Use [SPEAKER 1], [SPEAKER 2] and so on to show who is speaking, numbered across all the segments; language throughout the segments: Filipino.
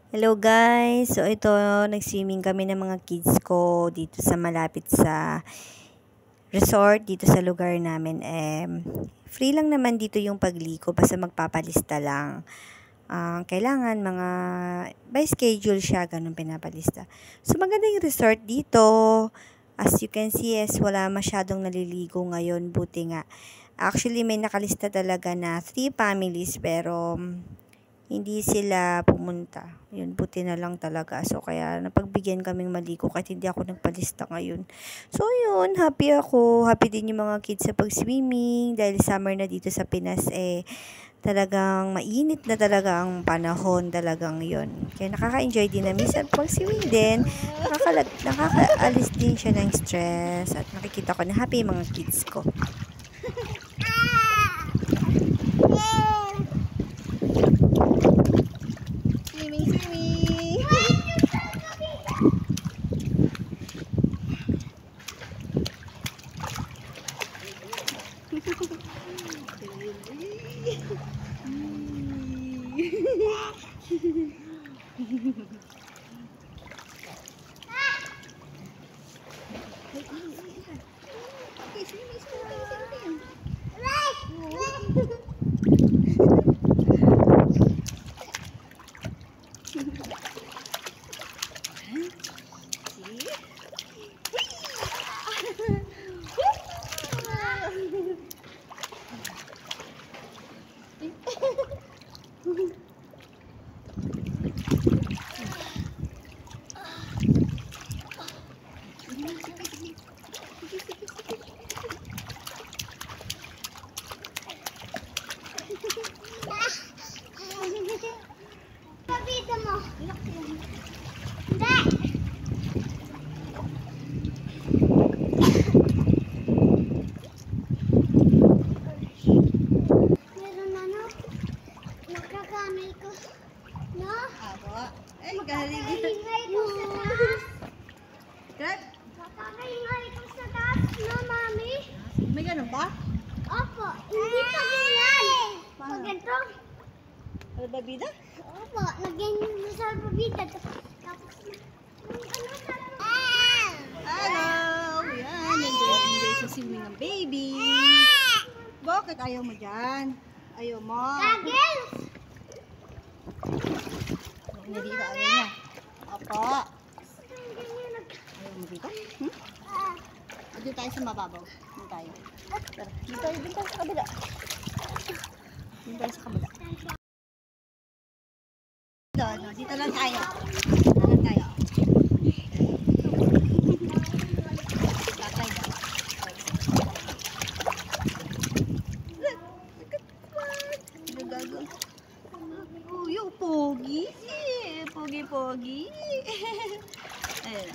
[SPEAKER 1] Hello guys! So ito, nag-swimming kami ng mga kids ko dito sa malapit sa resort, dito sa lugar namin. Free lang naman dito yung pagligo, basta magpapalista lang. Kailangan mga by schedule siya, ganun pinapalista. So maganda yung resort dito. As you can see, wala masyadong naliligo ngayon, buti nga. Actually, may nakalista talaga na 3 families pero hindi sila pumunta. Yun, buti na lang talaga. So, kaya napagbigyan kaming maligo kahit hindi ako nagpalista ngayon. So, yun, happy ako. Happy din yung mga kids sa pag-swimming. Dahil summer na dito sa Pinas, talagang mainit na talaga ang panahon. Talagang yun. Kaya nakaka-enjoy din na minsan pag-swimming din. Nakakaalis din siya ng stress. At nakikita ko na happy yung mga kids ko.
[SPEAKER 2] Kakaingay ko sa taas. Grab? Kakaingay ko sa taas, no, Mami?
[SPEAKER 3] May ganun ba?
[SPEAKER 2] Opo, hindi pa ganyan. Pag ito,
[SPEAKER 3] Albabida?
[SPEAKER 2] opo, nagyan mo sa bubida. Tapos, ano sa
[SPEAKER 3] Hello! Yan, enjoy sa swimming ng baby. Bakit ayaw mo dyan? Ayaw mo?
[SPEAKER 2] Goggles!
[SPEAKER 3] Hindi dito, ayaw niya. Opo. Ayaw mo dito? Dito tayo sa mababaw. Dito tayo. Tara, dito tayo sa kabila. Dito tayo sa kabila. Dito lang tayo. Dito lang tayo. Tatay daw. Gagago. Oh, yung pogi. Pogi. Ayan.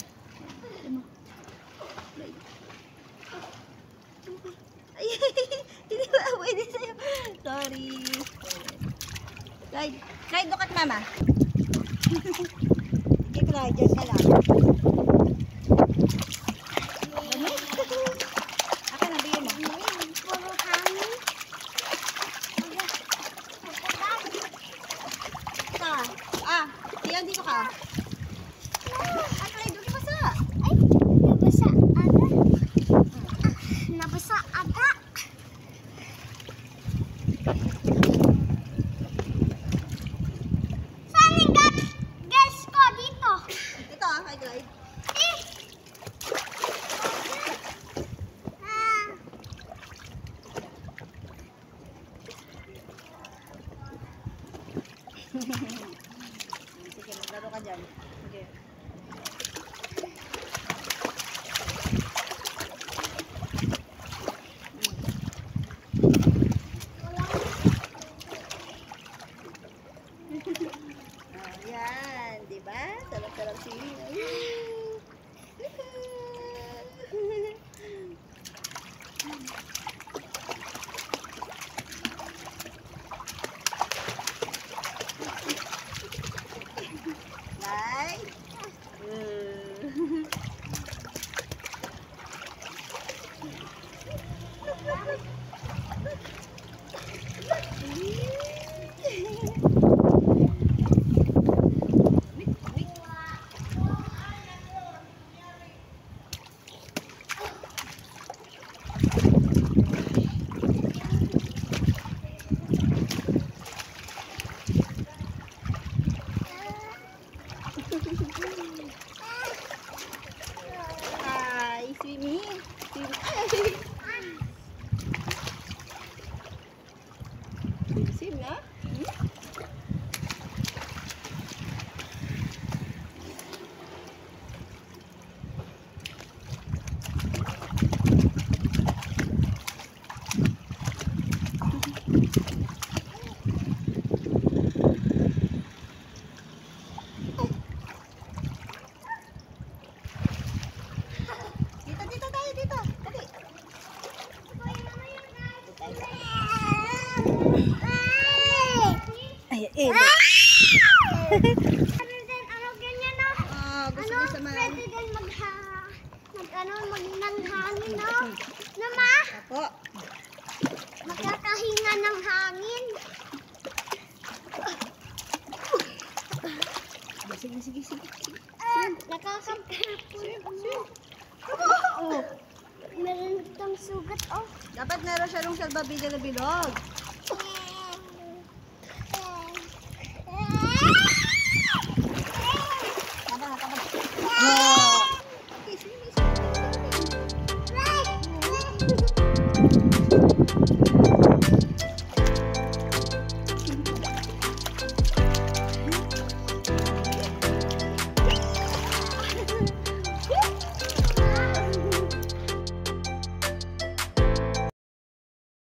[SPEAKER 3] Ay, hindi ba pwede sa'yo? Sorry. Clyde, look at mama. Sige, Clyde, dyan ka lang. Akin na, bigyan mo.
[SPEAKER 2] Puro hangin.
[SPEAKER 3] Iyan, dito ka. Clyde, basa.
[SPEAKER 2] Ay, nabasa ata. Nabasa ata. Saan yung gas ko dito?
[SPEAKER 3] Ito kay Clyde. Sige, maglaro ka dyan. Sige. Yan, diba? Sarap-sarap swimming. Hi, swimming. Swim na? Dito tayo, dito. Dali. Ay, gusto niya sa mga...
[SPEAKER 2] Pwede din magnanghangin, no? Nama,
[SPEAKER 3] Apo.
[SPEAKER 2] makakahinga ng hangin.
[SPEAKER 3] Sige.
[SPEAKER 2] Nakakapagod. Meron itong sugat, oh.
[SPEAKER 3] Dapat meron siya nung salbabida na bilog.